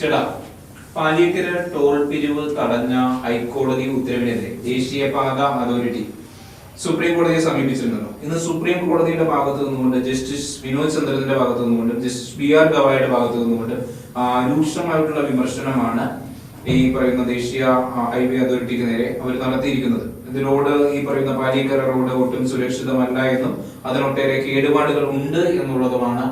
ചേട്ടാ, പാലിയേക്കര ടോൾ പിരിവ് തടഞ്ഞ ഹൈക്കോടതി ഉത്തരവിനെതിരെ ദേശീയപാത അതോറിറ്റി സുപ്രീം കോടതിയെ സമീപിച്ചിരുന്നല്ലോ. ഇന്ന് സുപ്രീം കോടതിയുടെ ഭാഗത്ത് നിന്നുകൊണ്ട് ജസ്റ്റിസ് വിനോദ് ചന്ദ്രന്റെ ഭാഗത്ത് നിന്നുകൊണ്ട് ജസ്റ്റിസ് BR ഗവായിയുടെ ഭാഗത്ത് നിന്നുകൊണ്ട് രൂക്ഷമായിട്ടുള്ള വിമർശനമാണ് ഈ പറയുന്ന ദേശീയ ഹൈവേ അതോറിറ്റിക്ക് നേരെ അവർ നടത്തിയിരിക്കുന്നത്. ഇത് റോഡ്, ഈ പറയുന്ന പാലിയേക്കര റോഡ് ഒട്ടും സുരക്ഷിതമല്ല എന്നും അതിനൊട്ടേറെ കേടുപാടുകൾ ഉണ്ട് എന്നുള്ളതുമാണ്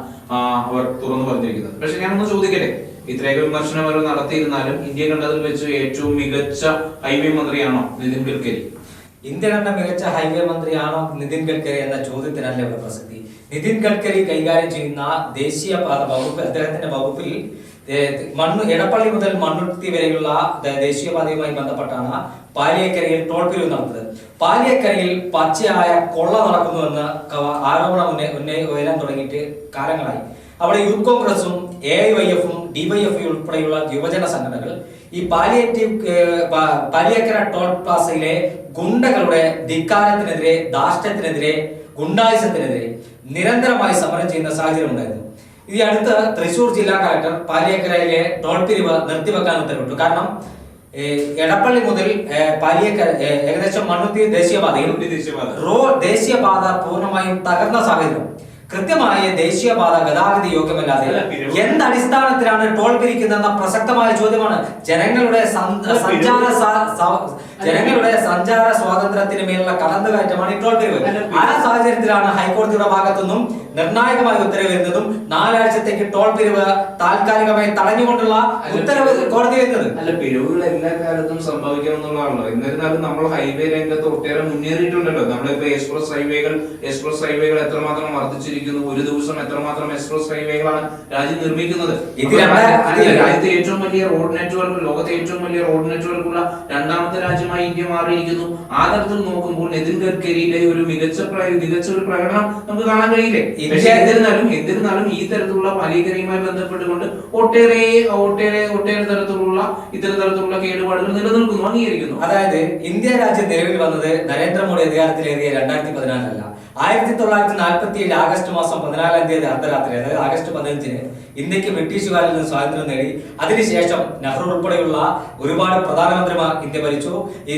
അവർ തുറന്നു പറഞ്ഞിരിക്കുന്നത്. പക്ഷെ ഞാനൊന്ന് ചോദിക്കട്ടെ, ഇത്രയൊക്കെ വിമർശനം അവർ നടത്തിയിരുന്നാലും ഇന്ത്യ കണ്ടതിൽ വെച്ച് ഏറ്റവും മികച്ച ഹൈവേ മന്ത്രിയാണോ നിതിൻ ഗഡ്കരി? ഇന്ത്യ കണ്ട മികച്ച ഹൈവേ മന്ത്രിയാണോ നിതിൻ ഗഡ്കരി എന്ന ചോദ്യത്തിനല്ല ഇവിടെ പ്രസക്തി. നിതിൻ ഗഡ്കരി കൈകാര്യം ചെയ്യുന്ന ദേശീയപാത വകുപ്പ്, അദ്ദേഹത്തിന്റെ വകുപ്പിൽ എടപ്പള്ളി മുതൽ മണ്ണുത്തി വരെയുള്ള ദേശീയപാതയുമായി ബന്ധപ്പെട്ടാണ് പാലിയേക്കരയിൽ ടോൾ പിരിവ് നടന്നത്. പാലിയേക്കരയിൽ പച്ചയായ കൊള്ള നടക്കുന്നുവെന്ന് ആരോപണം ഉയരാൻ തുടങ്ങിയിട്ട് കാലങ്ങളായി. അവിടെ യൂത്ത് കോൺഗ്രസും AIYF-ഉം DYFI ഉൾപ്പെടെയുള്ള യുവജന സംഘടനകൾ ഈ പാലിയേക്കര ടോൾ പ്ലാസയിലെ ഗുണ്ടകളുടെ ധിക്കാരത്തിനെതിരെ, ധാർഷ്ട്യത്തിനെതിരെ, ഗുണ്ടായുസത്തിനെതിരെ നിരന്തരമായി സമരം ചെയ്യുന്ന സാഹചര്യം ഉണ്ടായിരുന്നു. ഈ അടുത്ത് തൃശൂർ ജില്ലാ കളക്ടർ പാലിയേക്കരയിലെ ടോൾ പിരിവ് നിർത്തിവെക്കാൻ ഉത്തരവിട്ടു. കാരണം എടപ്പള്ളി മുതൽ പാലിയേക്കര ഏകദേശം മണ്ണുത്തി ദേശീയപാത പൂർണ്ണമായും തകർന്ന സാഹചര്യം. കൃത്യമായ ദേശീയപാത ഗതാഗത യോഗ്യമല്ലാതെ എന്തടിസ്ഥാനത്തിലാണ് ടോൾ പിരിക്കുന്നതെന്ന പ്രസക്തമായ ചോദ്യമാണ്. ജനങ്ങളുടെ സഞ്ചാര സ്വാതന്ത്ര്യത്തിന് മേലുള്ള കടന്നുകയറ്റമാണ് ഈ ടോൾ പിരിവ്. ആ സാഹചര്യത്തിലാണ് ഹൈക്കോടതിയുടെ ഭാഗത്തുനിന്നും നിർണായകമായ ഉത്തരവ് വരുന്നതും 4 ആഴ്ചത്തേക്ക് ടോൾ പിരിവ് താൽക്കാലികമായി തടഞ്ഞുകൊണ്ടുള്ള ഉത്തരവ് കോടതി വരുന്നത്. അല്ല, പിരിവുകൾ എല്ലാ കാലത്തും സംഭവിക്കാമെന്നുള്ളതാണല്ലോ. എന്നിരുന്നാലും നമ്മൾ ഹൈവേ രംഗത്ത് ഒട്ടേറെ മുന്നേറിയിട്ടുണ്ടല്ലോ. നമ്മളിപ്പോ എക്സ്പ്രസ് ഹൈവേകൾ എത്രമാത്രം വർദ്ധിച്ചിരിക്കുന്നു, ഒരു ദിവസം എത്രമാത്രം എക്സ്പ്രസ് ഹൈവേകളാണ് രാജ്യം നിർമ്മിക്കുന്നത്. രാജ്യത്തെ ഏറ്റവും വലിയ റോഡ് നെറ്റ്വർക്ക്, ലോകത്തെ ഏറ്റവും വലിയ റോഡ് നെറ്റ്വർക്കുള്ള രണ്ടാമത്തെ രാജ്യമായി ഇന്ത്യ മാറിയിരിക്കുന്നു. ആ തരത്തിൽ നോക്കുമ്പോൾ നിതിൻ ഗഡ്കരിയുടെ ഒരു മികച്ച ഒരു പ്രകടനം നമുക്ക് കാണാൻ കഴിയില്ലേ? എന്നിരുന്നാലും ഈ തരത്തിലുള്ള പാലിയേക്കരയുമായി ബന്ധപ്പെട്ടുകൊണ്ട് ഒട്ടേറെ തരത്തിലുള്ള കേടുപാടുകൾ നിലനിൽക്കുന്നു, അംഗീകരിക്കുന്നു. അതായത് ഇന്ത്യ രാജ്യം നിലവിൽ വന്നത് നരേന്ദ്രമോദി അധികാരത്തിലേറിയ 2014 1947 ആഗസ്റ്റ് മാസം 14 തീയതി അർദ്ധരാത്രി, അതായത് ആഗസ്റ്റ് 15-ന് ഇന്ത്യക്ക് ബ്രിട്ടീഷുകാരിൽ നിന്ന് സ്വാതന്ത്ര്യം നേടി. അതിനുശേഷം നെഹ്റു ഉൾപ്പെടെയുള്ള ഒരുപാട് പ്രധാനമന്ത്രിമാർ ഇന്ത്യ ഭരിച്ചു. ഈ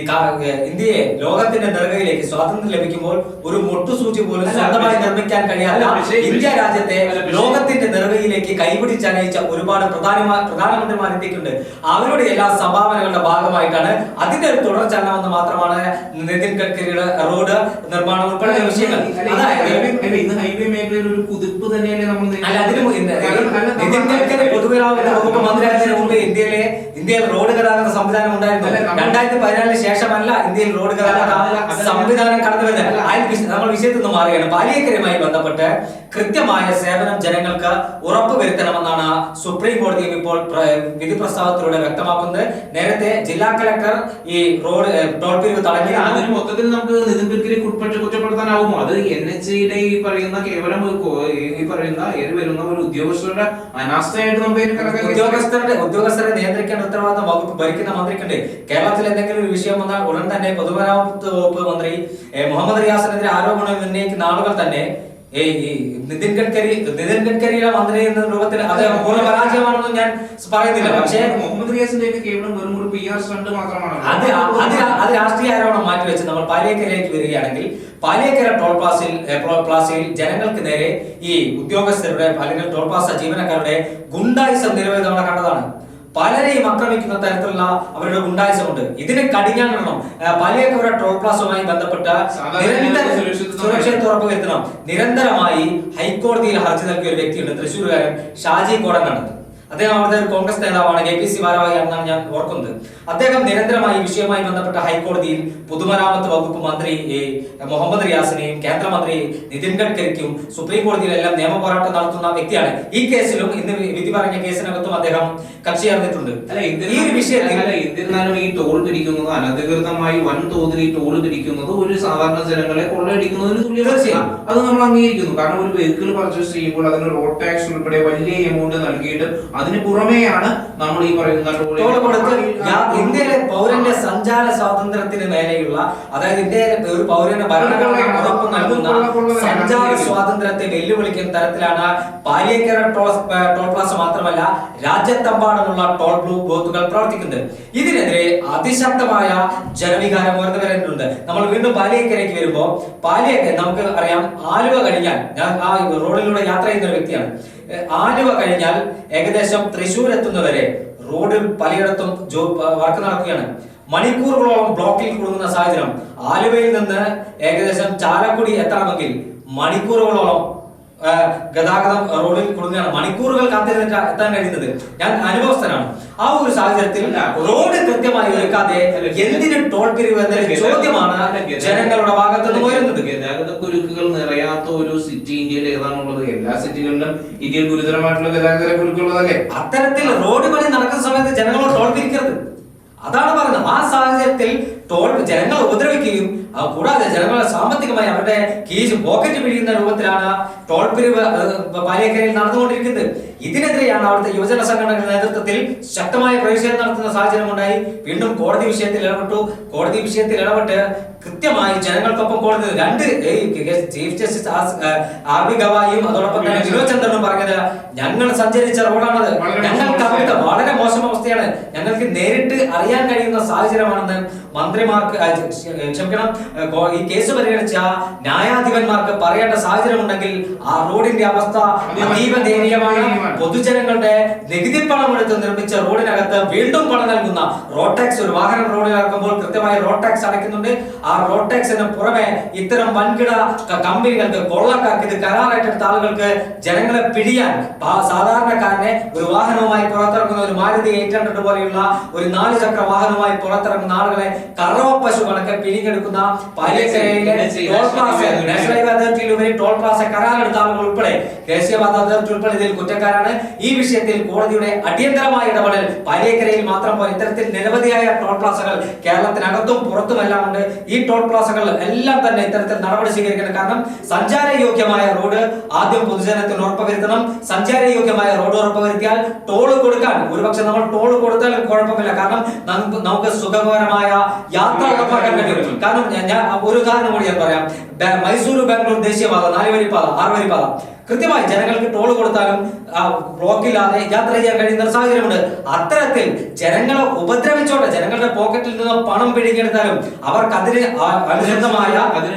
ഇന്ത്യയെ ലോകത്തിന്റെ നെറുകയിലേക്ക് സ്വാതന്ത്ര്യം ലഭിക്കുമ്പോൾ ഒരു മുട്ടുസൂചി പോലും സ്വന്തമായി നിർമ്മിക്കാൻ കഴിയാത്ത ഇന്ത്യ രാജ്യത്തെ ലോകത്തിന്റെ നെറുകയിലേക്ക് കൈപിടിച്ചനയിച്ച ഒരുപാട് പ്രധാനമന്ത്രിമാർ ഇന്ത്യക്കുണ്ട്. അവരുടെ എല്ലാ സംഭാവനകളുടെ ഭാഗമായിട്ടാണ് അതിന്റെ ഒരു തുടർച്ചയാണെന്ന് മാത്രമാണ് നിതിൻ ഗഡ്കരിയുടെ റോഡ് നിർമ്മാണം ഉൾപ്പെടെ വിഷയങ്ങൾ. ഹൈവേ മേഖലയിൽ ഒരു കുതിപ്പ് തന്നെയല്ലേ നമ്മൾ നിതിൻ ഗഡ്കരി പൊതുഗതാഗത വകുപ്പ് മന്ത്രിയായതിനു മുമ്പ് ഇന്ത്യയിൽ റോഡ് ഗതാഗത സംവിധാനം ഉണ്ടായിരുന്നു. 2014 ശേഷമല്ല ഇന്ത്യയിൽ റോഡ് ഗതാഗത സംവിധാനം കടന്നു വരുന്നത്. നമ്മൾ വിഷയത്തിൽ നിന്ന് മാറുകയാണ്. പാലിയേക്കരയുമായി ബന്ധപ്പെട്ട് കൃത്യമായ സേവനം ജനങ്ങൾക്ക് ഉറപ്പുവരുത്തണമെന്നാണ് സുപ്രീം കോടതിയും ഇപ്പോൾ വിധി പ്രസ്താവത്തിലൂടെ വ്യക്തമാക്കുന്നത്. നേരത്തെ ജില്ലാ കളക്ടർ ഈ റോഡ് ടോൾ പിരിവ് തടഞ്ഞ അതിന് മൊത്തത്തിൽ നമുക്ക് നിതിൻ ഗഡ്കരി കുറ്റപ്പെടുത്താനാവുമോ? അത് NHAയുടെ ഈ പറയുന്ന കേവലം വരുന്ന ഒരു ഉദ്യോഗസ്ഥരുടെ അനാസ്ഥയായിട്ട് നമുക്ക് ഉദ്യോഗസ്ഥരെ നിയന്ത്രിക്കേണ്ട ഉത്തരവാദിത്തം വകുപ്പ് ഭരിക്കുന്ന മന്ത്രിക്കുണ്ട്. കേരളത്തിൽ എന്തെങ്കിലും ഒരു വിഷയം വന്നാൽ ഉടൻ തന്നെ പൊതുമരാമത്ത് വകുപ്പ് മന്ത്രി മുഹമ്മദ് റിയാസിനെതിരെ ആരോപണം ഉന്നയിക്കുന്ന ആളുകൾ തന്നെ നിതിൻ ഗഡ്കരിയുടെ മന്ത്രി എന്ന രൂപത്തിൽ അത് പൂർണ്ണ പരാജയമാണെന്ന് ഞാൻ പറയുന്നില്ല. പക്ഷേ മുഹമ്മദ് റിയാസിന്റെ കേവലം വെറും ഒരു PR സ്റ്റണ്ട് മാത്രമാണ്. അത് രാഷ്ട്രീയ ആരോപണം മാറ്റിവെച്ച് നമ്മൾ പാലിയേക്കരയിലേക്ക് വരികയാണെങ്കിൽ, പാലിയേക്കര ടോൾ പ്ലാസയിൽ ജനങ്ങൾക്ക് നേരെ ഈ ഉദ്യോഗസ്ഥരുടെ അല്ലെങ്കിൽ ടോൾ പ്ലാസ ജീവനക്കാരുടെ ഗുണ്ടായിസം നിരവധി തവണ കണ്ടതാണ്. പലരെയും ആക്രമിക്കുന്ന തരത്തിലുള്ള അവരുടെ ഗുണ്ടായിസമുണ്ട്. ഇതിന് കടിഞ്ഞാണിടണം. പാലിയേക്കര ടോൾ പ്ലാസയുമായി ബന്ധപ്പെട്ട സുരക്ഷിതത്വം ഉറപ്പുവരുത്തണം. നിരന്തരമായി ഹൈക്കോടതിയിൽ ഹർജി നൽകിയ ഒരു വ്യക്തിയുണ്ട്, തൃശ്ശൂരുകാരൻ ഷാജി കോടങ്ങാണ്. അദ്ദേഹം അവിടുത്തെ ഒരു കോൺഗ്രസ് നേതാവാണ്, KPC ഭാരവാഹിയാണെന്നാണ് ഞാൻ ഓർക്കുന്നത്. അദ്ദേഹം നിരന്തരമായി ഈ വിഷയവുമായി ബന്ധപ്പെട്ട ഹൈക്കോടതിയിൽ പൊതുമരാമത്ത് വകുപ്പ് മന്ത്രി മുഹമ്മദ് റിയാസിനെയും കേന്ദ്രമന്ത്രി നിതിൻ ഗഡ്കരിക്കും സുപ്രീം കോടതിയിലെല്ലാം നിയമ പോരാട്ടം നടത്തുന്ന വ്യക്തിയാണ്. ഈ കേസിലും ഇന്ന് വിധി പറഞ്ഞ കേസിനകത്തും അദ്ദേഹം കക്ഷി ചേർന്നിട്ടുണ്ട്. ഈ ഒരു വിഷയത്തിൽ എന്നിരുന്നാലും ഈ ടോൾ പിരിക്കുന്നത്, അനധികൃതമായി വൻതോതിൽ ഈ ടോൾ പിരിക്കുന്നത് ഒരു സാധാരണ ജനങ്ങളെ കൊള്ളയടിക്കുന്നതിന് തുല്യതയാണ്. അത് നമ്മൾ അംഗീകരിക്കുന്നു. കാരണം ഒരു വെഹിക്കിൾ പർച്ചേസ് ചെയ്യുമ്പോൾ അതിന് റോഡ് ടാക്സ് ഉൾപ്പെടെ വലിയ എമൗണ്ട് നൽകിയിട്ട് അതിന് പുറമെയാണ് നമ്മൾ ഈ പറയുന്ന ടോൾ കൊടുത്ത് ഇന്ത്യയിലെ പൗരന്റെ സഞ്ചാര സ്വാതന്ത്ര്യത്തിന് മേലെയുള്ള, അതായത് ഇന്ത്യയിലെ ഒരു പൗരന് ഭരണഘടന ഉറപ്പ് നൽകുന്ന സഞ്ചാര സ്വാതന്ത്ര്യത്തെ വെല്ലുവിളിക്കുന്ന തരത്തിലാണ് പാലിയേക്കര ടോൾ പ്ലാസ മാത്രമല്ല രാജ്യത്തെമ്പാടും ലോകമെമ്പാടുമുള്ള ടോൾ ബൂത്തുകൾ പ്രവർത്തിക്കുന്നത്. ഇതിനെതിരെ അതിശക്തമായ ജനവികാരം ഉയർന്നു വരുന്നുണ്ട്. നമ്മൾ വീണ്ടും പാലിയേക്കരയ്ക്ക് വരുമ്പോൾ നമുക്ക് അറിയാം, ആലുവ കഴിഞ്ഞാൽ, ഞാൻ ആ റോഡിലൂടെ യാത്ര ചെയ്യുന്ന ഒരു വ്യക്തിയാണ്. ആലുവ കഴിഞ്ഞാൽ ഏകദേശം തൃശ്ശൂർ എത്തുന്നവരെ റോഡിൽ പലയിടത്തും വർക്ക് നടക്കുകയാണ്. മണിക്കൂറുകളോളം ബ്ലോക്കിൽ കുടുങ്ങുന്ന സാഹചര്യം. ആലുവയിൽ നിന്ന് ഏകദേശം ചാലക്കുടി എത്തണമെങ്കിൽ മണിക്കൂറുകളോളം ഗതാഗതം റോഡിൽ കുടുങ്ങുകയാണ്. മണിക്കൂറുകൾ കാത്തിരുന്നിട്ട് എത്താൻ കഴിയുന്നത്. ഞാൻ അനുഭവസ്ഥനാണ്. ആ ഒരു സാഹചര്യത്തിൽ റോഡ് കൃത്യമായി ഒരുക്കാതെ എന്തിന് ടോൾ പിരിവ് എന്നൊരു ചോദ്യമാണ് ജനങ്ങളുടെ ഭാഗത്ത് നിന്ന് ഉയരുന്നത്. ഗതാഗത കുരുക്കുകൾ നിറയാത്ത ഒരു സിറ്റി ഇന്ത്യയിൽ ഏതാണുള്ളത്? എല്ലാ സിറ്റികളിലും ഇന്ത്യയിൽ ഗുരുതരമായിട്ടുള്ള ഗതാഗത കുരുക്കുള്ളതല്ലേ? അത്തരത്തിൽ റോഡ് പണി നടക്കുന്ന സമയത്ത് ജനങ്ങളോട് ടോൾ പിരിക്കരുത്, അതാണ് പറയുന്നത്. ആ സാഹചര്യത്തിൽ ടോൾ ജനങ്ങൾ ഉപദ്രവിക്കുകയും കൂടാതെ ജനങ്ങളെ സാമ്പത്തികമായി അവരുടെ കീശ് പോക്കറ്റ് പിടിക്കുന്ന രൂപത്തിലാണ് ടോൾ പിരിവ് പാലിയേക്കരയിൽ നടന്നുകൊണ്ടിരിക്കുന്നത്. ഇതിനെതിരെയാണ് അവിടുത്തെ യുവജന സംഘടനകളുടെ നേതൃത്വത്തിൽ ശക്തമായ പ്രതിഷേധം നടത്തുന്ന സാഹചര്യം ഉണ്ടായി. വീണ്ടും കോടതി വിഷയത്തിൽ ഇടപെട്ടു. കോടതി വിഷയത്തിൽ ഇടപെട്ട് കൃത്യമായി ജനങ്ങൾക്കൊപ്പം കോടതി ചീഫ് ജസ്റ്റിസ് ആർ.ബി. ഗവായിയും അതോടൊപ്പം തന്നെ വിനോദ് ചന്ദ്രനും പറഞ്ഞത്, ഞങ്ങൾ സഞ്ചരിച്ച റോഡാണത്, ഞങ്ങൾക്ക് അവിടുത്തെ വളരെ മോശം അവസ്ഥയാണ്, ഞങ്ങൾക്ക് നേരിട്ട് അറിയാൻ കഴിയുന്ന സാഹചര്യമാണെന്ന് മന്ത്രിമാർക്ക് ക്ഷമിക്കണം, ഈ കേസ് പരിഗണിച്ച ന്യായാധിപന്മാർക്ക് പറയേണ്ട സാഹചര്യം ഉണ്ടെങ്കിൽ ആ റോഡിന്റെ അവസ്ഥ അതീവ ദയനീയമാണ്. പൊതുജനങ്ങളുടെ നികുതി പണം എടുത്ത് നിർമ്മിച്ച റോഡിനകത്ത് വീണ്ടും പണം നൽകുന്ന റോഡ് ടാക്സ്, ഒരു വാഹനം റോഡിൽ ഇറക്കുമ്പോൾ കൃത്യമായി റോഡ് ടാക്സ് അടയ്ക്കുന്നുണ്ട്. ആ റോഡ് ടാക്സിന് പുറമെ ഇത്തരം വൻകിട കമ്പനികൾക്ക്, കൊള്ളക്കാർക്ക്, ഇത് കരാറായിട്ടെടുത്ത ആളുകൾക്ക് ജനങ്ങളെ പിടിയാൻ സാധാരണക്കാരനെ ഒരു വാഹനവുമായി പുറത്തിറങ്ങുന്ന ഒരു മാരുതി 800 പോലെയുള്ള ഒരു 4 ചക്ര വാഹനവുമായി പുറത്തിറങ്ങുന്ന ആളുകളെ കറവ പശു കണക്കെ പിരിഞ്ഞെടുക്കുന്ന പാലിയേക്കരയിലെ ടോൾ പ്ലാസ, നാഷണൽ ഹൈവേ അതോറിറ്റിയിലുപരി ടോൾ പ്ലാസ കരാറെടുത്ത ആളുകൾ ഉൾപ്പെടെ, ദേശീയപാത അതോറിറ്റി ഉൾപ്പെടെ ഇതിൽ കുറ്റക്കാരാണ്. ഈ വിഷയത്തിൽ കോടതിയുടെ അടിയന്തരമായ ഇടപെടൽ പാലിയേക്കരയിൽ മാത്രം പോലെ ഇത്തരത്തിൽ നിരവധിയായ ടോൾ പ്ലാസകൾ കേരളത്തിനകത്തും പുറത്തുമെല്ലാം ഉണ്ട്. ഈ ടോൾ പ്ലാസകൾ എല്ലാം തന്നെ ഇത്തരത്തിൽ നടപടി സ്വീകരിക്കണം. കാരണം സഞ്ചാരയോഗ്യമായ റോഡ് ആദ്യം പൊതുജനത്തിന് ഉറപ്പുവരുത്തണം. സഞ്ചാരയോഗ്യമായ റോഡ് ഉറപ്പുവരുത്തിയാൽ ടോള് കൊടുക്കാൻ, ഒരുപക്ഷെ നമ്മൾ ടോള് കൊടുത്താലും കുഴപ്പമില്ല, കാരണം നമുക്ക് സുഖകരമായ യാത്ര ഉറപ്പാക്കാൻ കഴിയും. കാരണം ഞാൻ ഒരു ഉദാഹരണം കൂടി ഞാൻ പറയാം. മൈസൂർ ബാംഗ്ലൂർ ദേശീയപാത 4 വരിപ്പാത 6 വരിപ്പാത കൃത്യമായി ജനങ്ങൾക്ക് ടോൾ കൊടുത്താലും ബ്ലോക്കില്ലാതെ യാത്ര ചെയ്യാൻ കഴിയുന്ന സാഹചര്യമുണ്ട്. അത്തരത്തിൽ ജനങ്ങളെ ഉപദ്രവിച്ചോട്ടെ, ജനങ്ങളുടെ പോക്കറ്റിൽ നിന്ന് പണം പിടിക്കെടുത്താലും അവർക്ക് അതിന് അനുസൃതമായ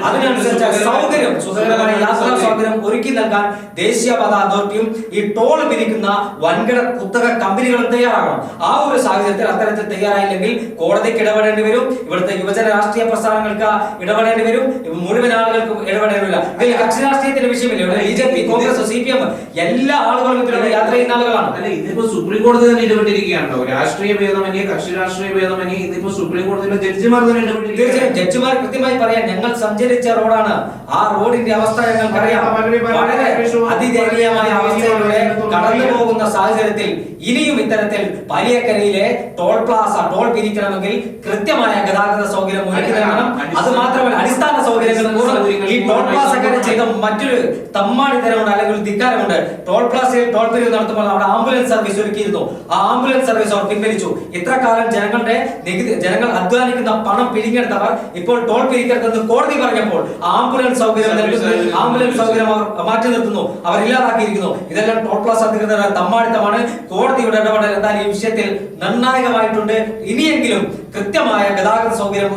അതിനനുസരിച്ച സൗകര്യം, സുഖകരമായ യാത്രാ സൗകര്യം ഒരുക്കി നൽകാൻ ദേശീയപാത അതോറിറ്റിയും ഈ ടോൾ പിരിക്കുന്ന വൻകിട കുത്തക കമ്പനികളും തയ്യാറാകണം. ആ ഒരു സാഹചര്യത്തിൽ അത്തരത്തിൽ തയ്യാറായില്ലെങ്കിൽ കോടതിക്ക് ഇടപെടേണ്ടി വരും, ഇവിടുത്തെ യുവജന രാഷ്ട്രീയ പ്രസ്ഥാനങ്ങൾക്ക് ഇടപെടേണ്ടി വരും, മുഴുവൻ ആളുകൾക്കും ഇടപെടേണ്ടില്ല. ഇതിൽ കക്ഷി രാഷ്ട്രീയത്തിന്റെ വിഷയമില്ല. ഇവിടെ BJP, കോൺഗ്രസ്, CPM എല്ലാ ആളുകളും ഇതിലൂടെ യാത്ര ചെയ്യുന്ന ആളുകളാണ്. അല്ലെ, ഇതിപ്പോ സുപ്രീം കോടതി തന്നെ ഇടപെട്ടിരിക്കുകയാണോ? രാഷ്ട്രീയ ഭേദമന്യേ, കക്ഷി രാഷ്ട്രീയ ഭേദമന്യേ ഇതിപ്പോ സുപ്രീം കോടതിയിലെ ജഡ്ജിമാർ തന്നെ ഇടപെട്ടിരിക്കുകയാണ്. ജഡ്ജിമാർ കൃത്യമായി പറയാം, ഞങ്ങൾ സഞ്ചരിച്ച റോഡാണ്, ആ റോഡിന്റെ അവസ്ഥ ഞങ്ങൾക്കറിയാം, വളരെ അതിദയനീയമായ അവസ്ഥയിലൂടെ കടന്നു പോകുന്ന സാഹചര്യത്തിൽ ഇനിയും ഇത്തരത്തിൽ പാലിയേക്കരയിലെ ടോൾ പ്ലാസ ടോൾ പിരിക്കണമെങ്കിൽ കൃത്യമായ ഗതാഗത സൗകര്യം ഒരുക്കി നൽകണം. അത് മാത്രമല്ല, അടിസ്ഥാന സൗകര്യങ്ങൾ ഈ ടോൾ പ്ലാസക്കാരെ ചെയ്ത മറ്റൊരു തമ്മാടിത്തരമുണ്ട്, അല്ലെങ്കിൽ ധിക്കാരമുണ്ട്. ടോൾ പ്ലാസയിൽ ടോൾ പിരിവ് നടത്തുമ്പോൾ അവിടെ ആംബുലൻസ് സർവീസ് ഒരുക്കിയിരുന്നു. ആ ആംബുലൻസ് സർവീസ് അവർ പിൻവലിച്ചു. ഇത്ര കാലം ജനങ്ങൾ അധ്വാനിക്കുന്ന പണം പിരിഞ്ഞെടുത്തവർ ഇപ്പോൾ ടോൾ പിരിക്കരുതെന്ന് കോടതി പറഞ്ഞപ്പോൾ ആംബുലൻസ് സൗകര്യം അവർ മാറ്റി നിർത്തുന്നു, അവർ ഇല്ലാതാക്കിയിരിക്കുന്നു. ഇതെല്ലാം ടോൾ പ്ലാസ അധികൃതരുടെ തമ്മാടിത്തമാണ്. കോടതിയുടെ ഇടപെടൽ എന്നാൽ ഈ വിഷയത്തിൽ നിർണായകമായിട്ടുണ്ട്. ഇനിയെങ്കിലും കൃത്യമായ ഗതാഗത സൗകര്യം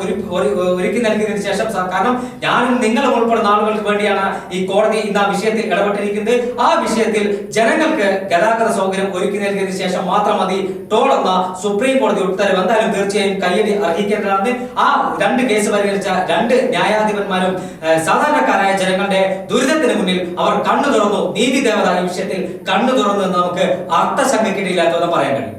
ഒരുക്കി നൽകിയതിനു ശേഷം, കാരണം ഞാനും നിങ്ങളും ഉൾപ്പെടുന്ന ആളുകൾക്ക് വേണ്ടിയാണ് ഈ കോടതി ഇന്ന് ആ വിഷയത്തിൽ ഇടപെട്ടിരിക്കുന്നത്. ആ വിഷയത്തിൽ ജനങ്ങൾക്ക് ഗതാഗത സൗകര്യം ഒരുക്കി നൽകിയതിനു ശേഷം മാത്രം മതി ടോൾ എന്ന സുപ്രീം കോടതി ഉത്തരവ് എന്തായാലും തീർച്ചയായും കയ്യടി അർഹിക്കേണ്ടതാണ്. ആ 2 കേസ് പരിഗണിച്ച 2 ന്യായാധിപന്മാരും സാധാരണക്കാരായ ജനങ്ങളുടെ ദുരിതത്തിന് മുന്നിൽ അവർ കണ്ണു തുറന്നു. നീതി ദേവത ഈ വിഷയത്തിൽ കണ്ണു തുറന്നു എന്ന് നമുക്ക് അർത്ഥശങ്കയ്ക്കിടയില്ലാത്തതെന്ന് പറയാൻ കഴിയും.